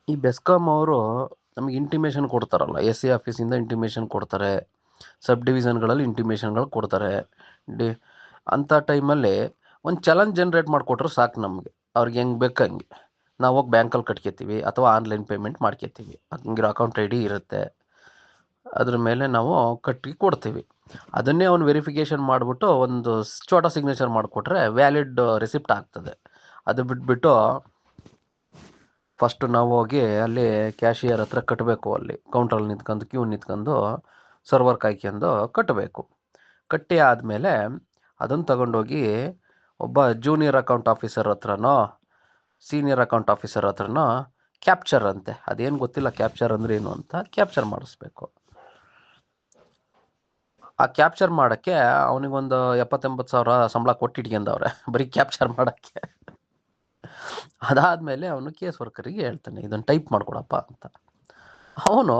ಈ ಬೆಸ್ಕಾಂ ಅವರು ನಮಗೆ ಇಂಟಿಮೇಷನ್ ಕೊಡ್ತಾರಲ್ಲ, ಎಸ್ ಸಿ ಆಫೀಸಿಂದ ಇಂಟಿಮೇಷನ್ ಕೊಡ್ತಾರೆ, ಸಬ್ ಡಿವಿಷನ್ಗಳಲ್ಲಿ ಇಂಟಿಮೇಷನ್ಗಳು ಕೊಡ್ತಾರೆ. ಡಿ ಅಂಥ ಟೈಮಲ್ಲಿ ಒಂದು ಚಲನ್ ಜನ್ರೇಟ್ ಮಾಡಿಕೊಟ್ರೆ ಸಾಕು ನಮಗೆ. ಅವ್ರಿಗೆ ಹೆಂಗೆ ಬೇಕು ಹಂಗೆ ನಾವು ಹೋಗಿ ಬ್ಯಾಂಕಲ್ಲಿ ಕಟ್ಕೊತೀವಿ ಅಥವಾ ಆನ್ಲೈನ್ ಪೇಮೆಂಟ್ ಮಾಡ್ಕೊತೀವಿ. ಹಂಗಿರೋ ಅಕೌಂಟ್ ಐ ಡಿ ಇರುತ್ತೆ, ಅದ್ರ ಮೇಲೆ ನಾವು ಕಟ್ಟಿ ಕೊಡ್ತೀವಿ. ಅದನ್ನೇ ಅವ್ನು ವೆರಿಫಿಕೇಷನ್ ಮಾಡಿಬಿಟ್ಟು ಒಂದು ಚೋಟ ಸಿಗ್ನೇಚರ್ ಮಾಡಿಕೊಟ್ರೆ ವ್ಯಾಲಿಡ್ ರಿಸಿಪ್ಟ್ ಆಗ್ತದೆ. ಅದು ಬಿಟ್ಬಿಟ್ಟು ಫಸ್ಟು ನಾವು ಹೋಗಿ ಅಲ್ಲಿ ಕ್ಯಾಶಿಯರ್ ಹತ್ರ ಕಟ್ಟಬೇಕು, ಅಲ್ಲಿ ಕೌಂಟ್ರಲ್ಲಿ ನಿಂತ್ಕೊಂಡು ಕ್ಯೂ ನಿಂತ್ಕೊಂಡು ಸರ್ವರ್ ಕಾಯ್ಕೊಂಡು ಕಟ್ಟಬೇಕು. ಕಟ್ಟಿ ಆದಮೇಲೆ ಅದನ್ನು ತಗೊಂಡೋಗಿ ಒಬ್ಬ ಜೂನಿಯರ್ ಅಕೌಂಟ್ ಆಫೀಸರ್ ಹತ್ರನೋ ಸೀನಿಯರ್ ಅಕೌಂಟ್ ಆಫೀಸರ್ ಹತ್ರನೋ ಕ್ಯಾಪ್ಚರ್ ಅಂತೆ, ಅದೇನು ಗೊತ್ತಿಲ್ಲ ಕ್ಯಾಪ್ಚರ್ ಅಂದ್ರೆ ಏನು ಅಂತ, ಕ್ಯಾಪ್ಚರ್ ಮಾಡಿಸ್ಬೇಕು. ಆ ಕ್ಯಾಪ್ಚರ್ ಮಾಡೋಕ್ಕೆ ಅವನಿಗೊಂದು 70,000-80,000 ಸಂಬಳ ಕೊಟ್ಟಿಟ್ಕೊಂಡವ್ರೆ ಬರೀ ಕ್ಯಾಪ್ಚರ್ ಮಾಡೋಕ್ಕೆ. ಅದಾದಮೇಲೆ ಅವನು ಕೇಸ್ ವರ್ಕರಿಗೆ ಹೇಳ್ತಾನೆ ಇದನ್ನು ಟೈಪ್ ಮಾಡಿಕೊಡಪ್ಪ ಅಂತ. ಅವನು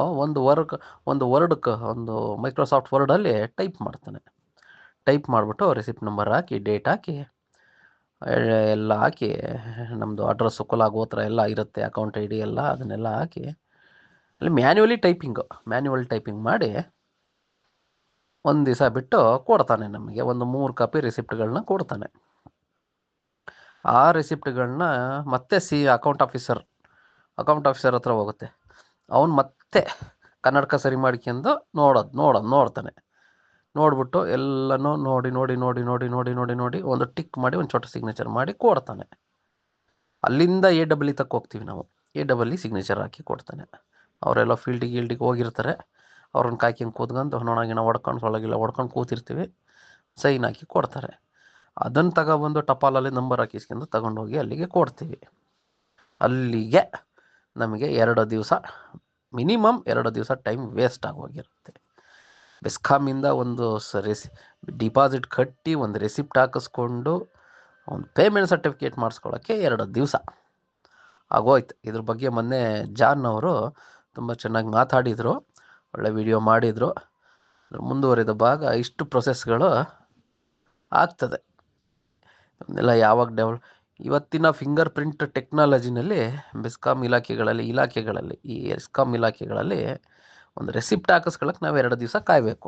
ಒಂದು ಮೈಕ್ರೋಸಾಫ್ಟ್ ವರ್ಡಲ್ಲಿ ಟೈಪ್ ಮಾಡ್ತಾನೆ. ಟೈಪ್ ಮಾಡಿಬಿಟ್ಟು ರಿಸಿಪ್ಟ್ ನಂಬರ್ ಹಾಕಿ, ಡೇಟ್ ಹಾಕಿ, ಎಲ್ಲ ಹಾಕಿ, ನಮ್ಮದು ಅಡ್ರೆಸ್ಸು ಕುಲ ಗೋತ್ರ ಎಲ್ಲ ಇರುತ್ತೆ, ಅಕೌಂಟ್ ಐ ಡಿ ಎಲ್ಲ ಅದನ್ನೆಲ್ಲ ಹಾಕಿ ಅಲ್ಲಿ ಮ್ಯಾನ್ಯುವಲ್ ಟೈಪಿಂಗ್ ಮಾಡಿ ಒಂದು ದಿವಸ ಬಿಟ್ಟು ಕೊಡ್ತಾನೆ. ನಮಗೆ ಒಂದು 3 ಕಾಪಿ ರಿಸಿಪ್ಟ್ಗಳನ್ನ ಕೊಡ್ತಾನೆ. ಆ ರಿಸಿಪ್ಟ್ಗಳನ್ನ ಮತ್ತೆ ಅಕೌಂಟ್ ಆಫೀಸರ್ ಹತ್ರ ಹೋಗುತ್ತೆ. ಅವನು ಮತ್ತೆ ಕನ್ನಡಕ ಸರಿ ಮಾಡ್ಕೊಂಡು ನೋಡ್ತಾನೆ. ನೋಡ್ಬಿಟ್ಟು ಎಲ್ಲನೂ ನೋಡಿ ಒಂದು ಟಿಕ್ ಮಾಡಿ ಒಂದು ಚೋಟ ಸಿಗ್ನೇಚರ್ ಮಾಡಿ ಕೊಡ್ತಾನೆ. ಅಲ್ಲಿಂದ AEE ತಕ್ಕ ಹೋಗ್ತೀವಿ ನಾವು. AEE ಸಿಗ್ನೇಚರ್ ಹಾಕಿ ಕೊಡ್ತಾನೆ. ಅವರೆಲ್ಲ ಫೀಲ್ಡಿಗೆ ಹೋಗಿರ್ತಾರೆ. ಅವ್ರನ್ನ ಕಾಯ್ಕೊಂಡು ಕೂತ್ಕೊಂಡು ನೊಣಗಿನ ಹೊಡ್ಕೊಂಡು ಕೂತಿರ್ತೀವಿ. ಸೈನ್ ಹಾಕಿ ಕೊಡ್ತಾರೆ. ಅದನ್ನು ತಗೊಬಂದು ಟಪಾಲಲ್ಲಿ ನಂಬರ್ ಹಾಕಿಸ್ಕೊಂಡು ತಗೊಂಡೋಗಿ ಅಲ್ಲಿಗೆ ಕೊಡ್ತೀವಿ. ಅಲ್ಲಿಗೆ ನಮಗೆ ಮಿನಿಮಮ್ 2 ದಿವಸ ಟೈಮ್ ವೇಸ್ಟ್ ಆಗೋಗಿರುತ್ತೆ. ಬೆಸ್ಕಾಮಿಂದ ಒಂದು ಡಿಪಾಸಿಟ್ ಕಟ್ಟಿ ಒಂದು ರೆಸಿಪ್ಟ್ ಹಾಕಿಸ್ಕೊಂಡು ಒಂದು ಪೇಮೆಂಟ್ ಸರ್ಟಿಫಿಕೇಟ್ ಮಾಡಿಸ್ಕೊಳ್ಳೋಕ್ಕೆ 2 ದಿವಸ ಆಗೋಯ್ತು. ಇದ್ರ ಬಗ್ಗೆ ಮೊನ್ನೆ ಜಾನ್ ಅವರು ತುಂಬ ಚೆನ್ನಾಗಿ ಮಾತಾಡಿದರು, ಒಳ್ಳೆ ವಿಡಿಯೋ ಮಾಡಿದರು. ಮುಂದುವರಿದ ಭಾಗ ಇಷ್ಟು ಪ್ರೊಸೆಸ್ಗಳು ಆಗ್ತದೆ. ಎಲ್ಲ ಯಾವಾಗ ಇವತ್ತಿನ ಫಿಂಗರ್ ಪ್ರಿಂಟ್ ಟೆಕ್ನಾಲಜಿನಲ್ಲಿ ಬೆಸ್ಕಾಂ ಇಲಾಖೆಗಳಲ್ಲಿ ಈ ಎಸ್ಕಾಂ ಇಲಾಖೆಗಳಲ್ಲಿ ಒಂದು ರೆಸಿಪ್ಟ್ ಹಾಕಿಸ್ಕೊಳ್ಳೋಕೆ ನಾವು 2 ದಿವಸ ಕಾಯಬೇಕು.